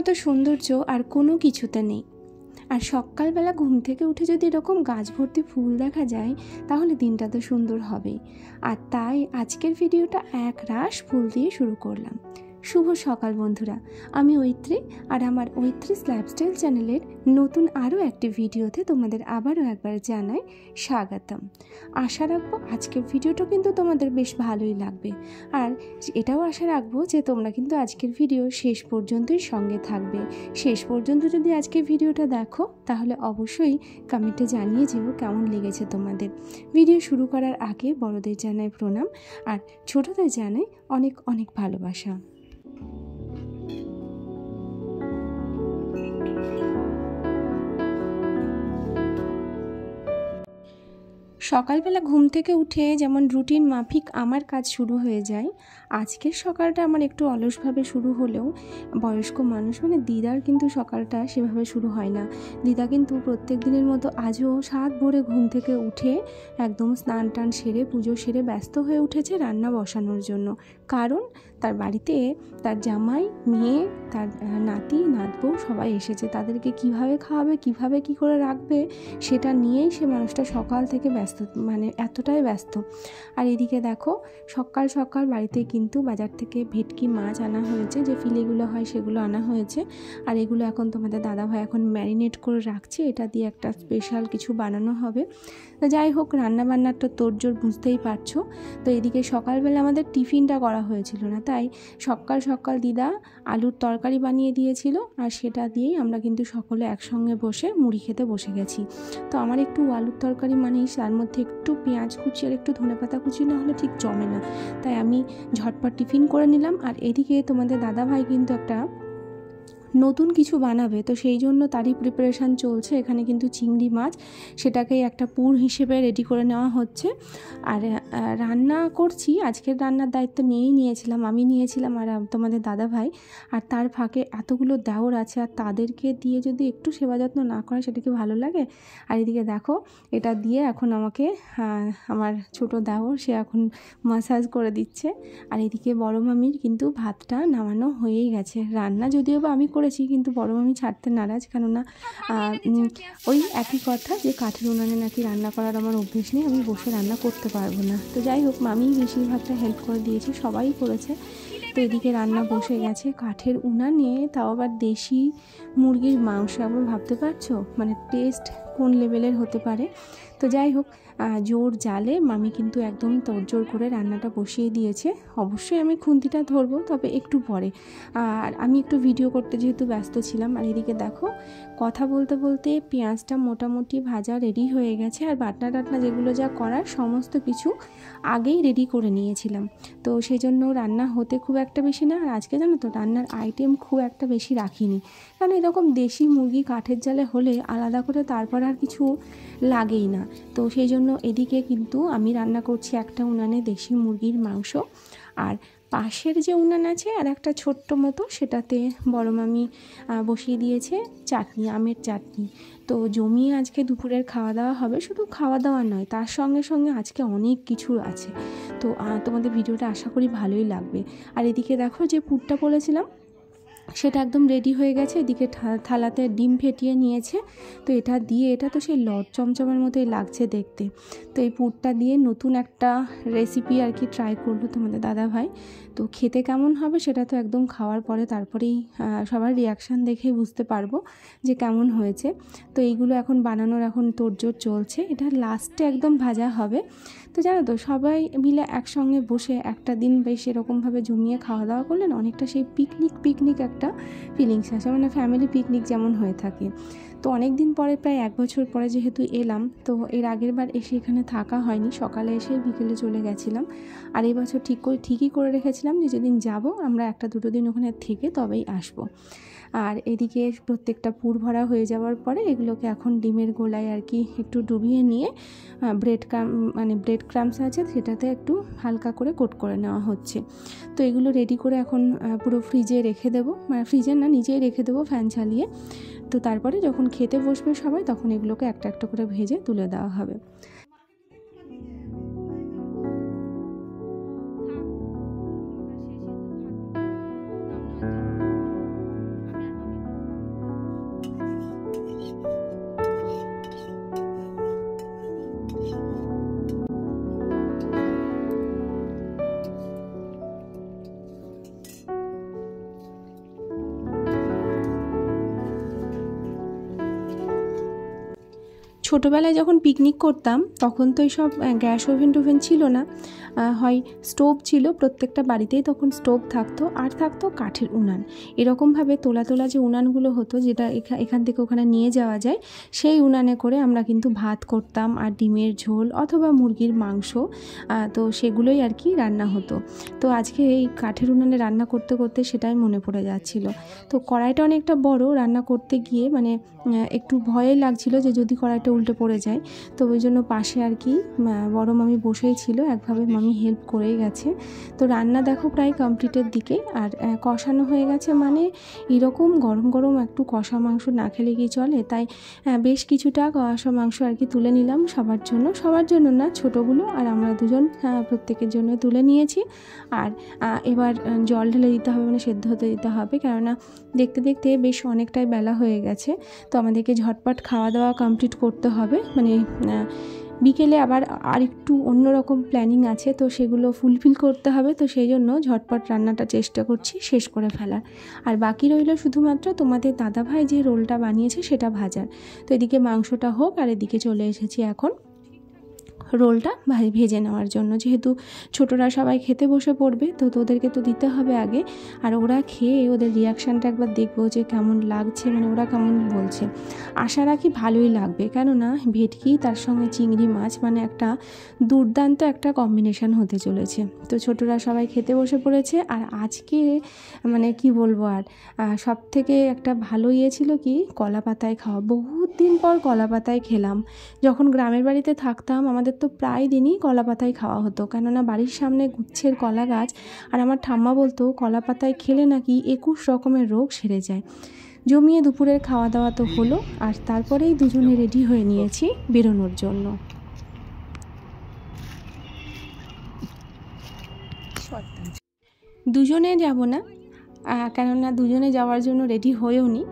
মতো সৌন্দর্য আর কোনো কিছুতে নেই। আর সকালবেলা ঘুম থেকে উঠে যদি এরকম গাছ ভর্তি ফুল দেখা যায় তাহলে দিনটা তো সুন্দর হবেই। আর তাই আজকের ভিডিওটা এক রাশ ফুল দিয়ে শুরু করলাম। শুভ সকাল বন্ধুরা, আমি ঐত্রী আর আমার ঐত্রীস লাইফস্টাইল চ্যানেলের নতুন আরও একটি ভিডিওতে তোমাদের আবারও একবার জানাই স্বাগতম। আশা রাখবো আজকের ভিডিওটা কিন্তু তোমাদের বেশ ভালোই লাগবে, আর এটাও আশা রাখবো যে তোমরা কিন্তু আজকের ভিডিও শেষ পর্যন্তই সঙ্গে থাকবে। শেষ পর্যন্ত যদি আজকের ভিডিওটা দেখো তাহলে অবশ্যই কমেন্টে জানিয়ে যেও কেমন লেগেছে তোমাদের। ভিডিও শুরু করার আগে বড়দের জানাই প্রণাম আর ছোটদের জানাই অনেক অনেক ভালোবাসা। সকালবেলা ঘুম থেকে উঠে যেমন রুটিন মাফিক আমার কাজ শুরু হয়ে যায়, আজকের সকালটা আমার একটু অলসভাবে শুরু হলেও বয়স্ক মানুষ মানে দিদার কিন্তু সকালটা সেভাবে শুরু হয় না। দিদা কিন্তু প্রত্যেক দিনের মতো আজও সাত ভোরে ঘুম থেকে উঠে একদম স্নান টান সেরে পুজো সেরে ব্যস্ত হয়ে উঠেছে রান্না বসানোর জন্য। কারণ তার বাড়িতে তার জামাই, মেয়ে, তার নাতি নাতবউ সবাই এসেছে, তাদেরকে কিভাবে খাওয়াবে, কিভাবে কি করে রাখবে সেটা নিয়েই সে মানুষটা সকাল থেকে ব্যস্ত, মানে এতটাই ব্যস্ত। আর এদিকে দেখো সকাল সকাল বাড়িতে কিন্তু বাজার থেকে ভেটকি মাছ আনা হয়েছে, যে ফিলেগুলো হয় সেগুলো আনা হয়েছে। আর এগুলো এখন তোমাদের দাদাভাই এখন ম্যারিনেট করে রাখছে, এটা দিয়ে একটা স্পেশাল কিছু বানানো হবে। যাই হোক, রান্নাবান্নার তো তোড়জোড় বুঝতেই পারছো। তো এদিকে সকালবেলা আমাদের টিফিনটা করা হয়েছিল না, তাই সকাল সকাল দিদা আলুর তরকারি বানিয়ে দিয়েছিল, আর সেটা দিয়েই আমরা কিন্তু সকলে একসঙ্গে বসে মুড়ি খেতে বসে গেছি। তো আমার একটু আলুর তরকারি মানেই তার মধ্যে একটু পেঁয়াজ কুচি আর একটু ধনেপাতা কুচি না হলে ঠিক জমে না, তাই আমি ঝটপট টিফিন করে নিলাম। আর এদিকে তোমাদের দাদাভাই কিন্তু একটা নতুন কিছু বানাবে, তো সেই জন্য তারই প্রিপারেশান চলছে। এখানে কিন্তু চিংড়ি মাছ, সেটাকেই একটা পুর হিসেবে রেডি করে নেওয়া হচ্ছে। আর রান্না করছি, আজকের রান্নার দায়িত্ব নিয়েছিলাম আমি, নিয়েছিলাম আর তোমাদের দাদাভাই। আর তার ফাঁকে এতগুলো দেওর আছে, আর তাদেরকে দিয়ে যদি একটু সেবা যত্ন না করে সেটা কি ভালো লাগে। আর এদিকে দেখো এটা দিয়ে এখন আমাকে আমার ছোট দেওর সে এখন মাসাজ করে দিচ্ছে। আর এদিকে বড় মামির কিন্তু ভাতটা নামানো হয়েই গেছে। রান্না যদিও বা আমি করেছি, কিন্তু বড় মামি ছাড়তে নারাজ, কেননা ওই একই কথা যে কাঠের উনানে নাকি রান্না করার আমার অভ্যেস নেই, আমি বসে রান্না করতে পারবো না। তো যাই হোক, মামি বেশিরভাগটা হেল্প করে দিয়েছে, সবাই করেছে। তো এদিকে রান্না বসে গেছে কাঠের উনানে, তাও আবার দেশি মুরগির মাংস। আবার ভাবতে পারছো মানে টেস্ট কোন লেভেলের হতে পারে। তো যাই হোক, জোর জালে মামি কিন্তু একদম তোড়জোড় করে রান্নাটা বসিয়ে দিয়েছে। অবশ্যই আমি খুন্তিটা ধরবো, তবে একটু পরে। আর আমি একটু ভিডিও করতে যেহেতু ব্যস্ত ছিলাম। আর এদিকে দেখো কথা বলতে বলতে পেঁয়াজটা মোটামুটি ভাজা রেডি হয়ে গেছে, আর বাটনা টাটনা যেগুলো যা করার সমস্ত কিছু আগেই রেডি করে নিয়েছিলাম। তো সেই জন্য রান্না হতে খুব একটা বেশি না। আর আজকে জানো তো রান্নার আইটেম খুব একটা বেশি রাখিনি, কারণ এরকম দেশি মুরগি কাঠের জালে হলে আলাদা করে তারপর আর কিছু লাগেই না। তো সেই জন্য এদিকে কিন্তু আমি রান্না করছি একটা উনানে দেশি মুরগির মাংস, আর পাশের যে উনান আছে আর একটা ছোট্ট মতো, সেটাতে বড় মামি বসিয়ে দিয়েছে চাটনি, আমের চাটনি। তো জমিয়ে আজকে দুপুরের খাওয়া দাওয়া হবে। শুধু খাওয়া দাওয়া নয়, তার সঙ্গে সঙ্গে আজকে অনেক কিছু আছে। তো তোমাদের ভিডিওটা আশা করি ভালোই লাগবে। আর এদিকে দেখো যে পুরটা বলেছিলাম সেটা একদম রেডি হয়ে গেছে। এদিকে থালাতে ডিম ফেটিয়ে নিয়েছে। তো এটা দিয়ে, এটা তো সেই লট চমচমের মতোই লাগছে দেখতে। তো এই পুরটা দিয়ে নতুন একটা রেসিপি আর কি ট্রাই করলো তোমাদের দাদাভাই। তো খেতে কেমন হবে সেটা তো একদম খাওয়ার পরে তারপরেই সবার রিয়াকশান দেখেই বুঝতে পারবো যে কেমন হয়েছে। তো এইগুলো এখন বানানোর এখন তোড়জোড় চলছে, এটা লাস্টে একদম ভাজা হবে। তো জানো তো সবাই মিলে একসঙ্গে বসে একটা দিন বেশ এরকমভাবে জমিয়ে খাওয়া দাওয়া করলেন, অনেকটা সেই পিকনিক একটা ফিলিংস আসে, মানে ফ্যামিলি পিকনিক যেমন হয়ে থাকে। তো অনেক দিন পরে, প্রায় 1 বছর পরে যেহেতু এলাম, তো এর আগের বার এসে এখানে থাকা হয়নি, সকালে এসে বিকেলে চলে গেছিলাম। আর এই বছর ঠিকই করে রেখেছিলাম যে যেদিন যাব আমরা 1-2 দিন ওখানে থেকে তবেই আসবো। আর এদিকে প্রত্যেকটা পুর ভরা হয়ে যাওয়ার পরে এগুলোকে এখন ডিমের গোলায় আর কি একটু ডুবিয়ে নিয়ে ব্রেড ক্রাম্বস আছে সেটাতে একটু হালকা করে কোট করে নেওয়া হচ্ছে। তো এগুলো রেডি করে এখন পুরো ফ্রিজে রেখে দেবো, মানে ফ্রিজে না, নিচেই রেখে দেবো ফ্যান চালিয়ে। তো তারপরে যখন খেতে বসবে সবাই তখন এগুলোকে একটা একটা করে ভেজে তুলে দেওয়া হবে। ছোটোবেলায় যখন পিকনিক করতাম তখন তো এইসব গ্যাস ওভেন টোভেন ছিল না, হয় স্টোভ ছিল, প্রত্যেকটা বাড়িতেই তখন স্টোভ থাকতো, আর থাকতো কাঠের উনান। এরকমভাবে তোলা তোলা যে উনানগুলো হতো, যেটা এখান থেকে ওখানে নিয়ে যাওয়া যায়, সেই উনানে করে আমরা কিন্তু ভাত করতাম, আর ডিমের ঝোল অথবা মুরগির মাংস, তো সেগুলোই আর কি রান্না হতো। তো আজকে এই কাঠের উনানে রান্না করতে করতে সেটাই মনে পড়ে যাচ্ছিল। তো কড়াইটা অনেকটা বড়, রান্না করতে গিয়ে মানে একটু ভয়ে লাগছিল যে যদি কড়াইটা উল্টে পড়ে যায়। তো ওই জন্য পাশে আর কি বড় মামি বসেই ছিল, একভাবে মামি হেল্প করেই গেছে। তো রান্না দেখো প্রায় কমপ্লিটের দিকে, আর কষানো হয়ে গেছে। মানে এরকম গরম গরম একটু কষা মাংস না খেলে কি চলে, তাই বেশ কিছুটা কষা মাংস আর কি তুলে নিলাম সবার জন্য না, ছোটোগুলো আর আমরা দুজন প্রত্যেকের জন্য তুলে নিয়েছি। আর এবার জল ঢেলে দিতে হবে, মানে সেদ্ধ হতে দিতে হবে, কেননা দেখতে দেখতে বেশ অনেকটাই বেলা হয়ে গেছে। তো আমাদেরকে ঝটপট খাওয়া দাওয়া কমপ্লিট করতে হবে, মানে বিকেলে আবার আরেকটু অন্যরকম প্ল্যানিং আছে, তো সেগুলো ফুলফিল করতে হবে। তো সেই জন্য ঝটপট রান্নাটা চেষ্টা করছি শেষ করে ফেলার। আর বাকি রইল শুধুমাত্র তোমাদের দাদাভাই যে রোলটা বানিয়েছে সেটা ভাজার। তো এদিকে মাংসটা হোক, আর এদিকে চলে এসেছি এখন রোলটা ভেজে নেওয়ার জন্য। যেহেতু ছোটরা সবাই খেতে বসে পড়বে, তো ওদেরকে তো দিতে হবে আগে। আর ওরা খেয়ে ওদের রিয়াকশানটা একবার দেখবো যে কেমন লাগছে, মানে ওরা কেমন বলছে। আশা রাখি ভালোই লাগবে, কেননা ভেটকি তার সঙ্গে চিংড়ি মাছ মানে একটা দুর্দান্ত একটা কম্বিনেশান হতে চলেছে। তো ছোটরা সবাই খেতে বসে পড়েছে। আর আজকে মানে কি বলবো, আর সব থেকে একটা ভালো ইয়ে ছিল কি, কলা পাতায় খাওয়া। বহুত দিন পর কলা পাতায় খেলাম। যখন গ্রামের বাড়িতে থাকতাম আমাদের তো প্রায় দিনই কলা পাতায় খাওয়া হতো, কেননা বাড়ির সামনে গুচ্ছের কলা গাছ। আর আমার ঠাম্মা বলতো কলা পাতায় খেলে নাকি 21 রকমের রোগ সেরে যায়। জমিয়ে দুপুরের খাওয়া দাওয়া তো হলো, আর তারপরেই দুজনে রেডি হয়ে নিয়েছি বেরোনোর জন্য। দুজনে যাব না, কেননা দুজনে যাওয়ার জন্য রেডি হয়েও নি,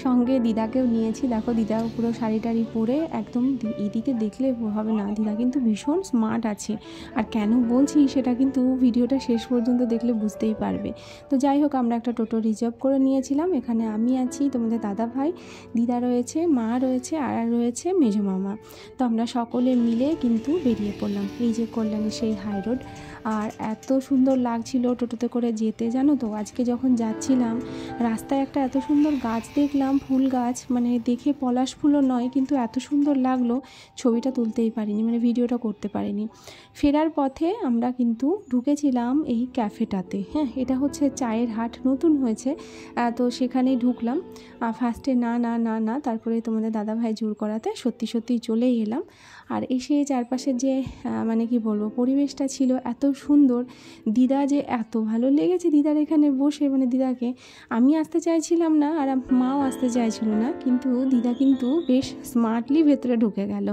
সঙ্গে দিদাকেও নিয়েছি। দেখো দিদা পুরো শাড়ি টাড়ি পরে একদম, এদিকে দেখলে হবে না, দিদা কিন্তু ভীষণ স্মার্ট আছে। আর কেন বলছি সেটা কিন্তু ভিডিওটা শেষ পর্যন্ত দেখলে বুঝতেই পারবে। তো যাই হোক, আমরা একটা টোটো রিজার্ভ করে নিয়েছিলাম। এখানে আমি আছি, তোমাদের দাদা ভাই, দিদা রয়েছে, মা রয়েছে, আর রয়েছে মেজো মামা। তো আমরা সকলে মিলে কিন্তু বেরিয়ে পড়লাম। এই যে কল্যাণী সেই হাই রোড, আর এত সুন্দর লাগছিল টোটোতে করে যেতে, জানো তো। আজকে যখন যাচ্ছিলাম রাস্তায় একটা এত সুন্দর গাছ দেখলাম, ফুল গাছ, মানে দেখে পলাশ ফুলও নয়, কিন্তু এত সুন্দর লাগলো, ছবিটা তুলতেই পারিনি, মানে ভিডিওটা করতে পারিনি। ফেরার পথে আমরা কিন্তু ঢুকেছিলাম এই ক্যাফেটাতে। হ্যাঁ, এটা হচ্ছে চায়ের হাট, নতুন হয়েছে। তো সেখানেই ঢুকলাম। ফার্স্টে না না না না, তারপরে তোমাদের দাদাভাই জোর করাতে সত্যি সত্যিই চলেই এলাম। আর এসে চারপাশের যে মানে কি বলবো, পরিবেশটা ছিল এত সুন্দর। দিদা যে এত ভালো লেগেছে দিদার এখানে বসে, মানে দিদাকে আমি আসতে চাইছিলাম না, আর মাও আসতে চাইছিল না, কিন্তু দিদা কিন্তু বেশ স্মার্টলি ভেতরে ঢুকে গেল।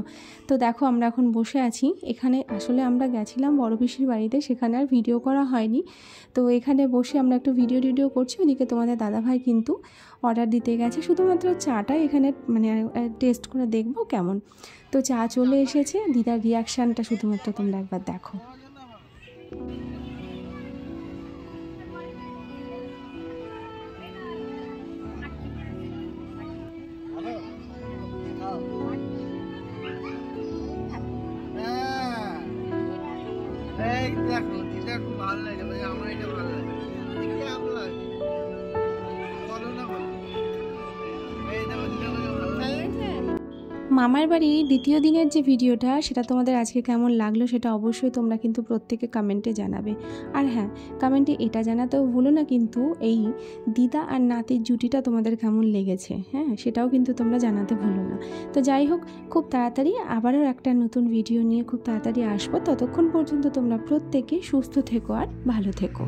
তো দেখো আমরা এখন বসে আছি এখানে। আসলে আমরা গেছিলাম বড় পিসির বাড়িতে, সেখানে আর ভিডিও করা হয়নি। তো এখানে বসে আমরা একটু ভিডিও করছি। ওদিকে তোমাদের দাদাভাই কিন্তু অর্ডার দিতে গেছে, শুধুমাত্র চাটা এখানে মানে টেস্ট করে দেখবো কেমন। তো চা চলে এসেছে, দিদার রিয়াকশানটা শুধুমাত্র তোমরা একবার দেখো। দেখো দিদা খুব ভালো লাগে, আমার এটা ভালো লাগে। মামার বাড়ি দ্বিতীয় দিনের যে ভিডিওটা, সেটা তোমাদের আজকে কেমন লাগলো সেটা অবশ্যই তোমরা কিন্তু প্রত্যেকে কমেন্টে জানাবে। আর হ্যাঁ, কমেন্টে এটা জানাতেও ভুলো না কিন্তু এই দিদা আর নাতির জুটিটা তোমাদের কেমন লেগেছে। হ্যাঁ, সেটাও কিন্তু তোমরা জানাতে ভুলো না। তো যাই হোক, খুব তাড়াতাড়ি আবারও একটা নতুন ভিডিও নিয়ে খুব তাড়াতাড়ি আসবো। ততক্ষণ পর্যন্ত তোমরা প্রত্যেকে সুস্থ থেকো আর ভালো থেকো।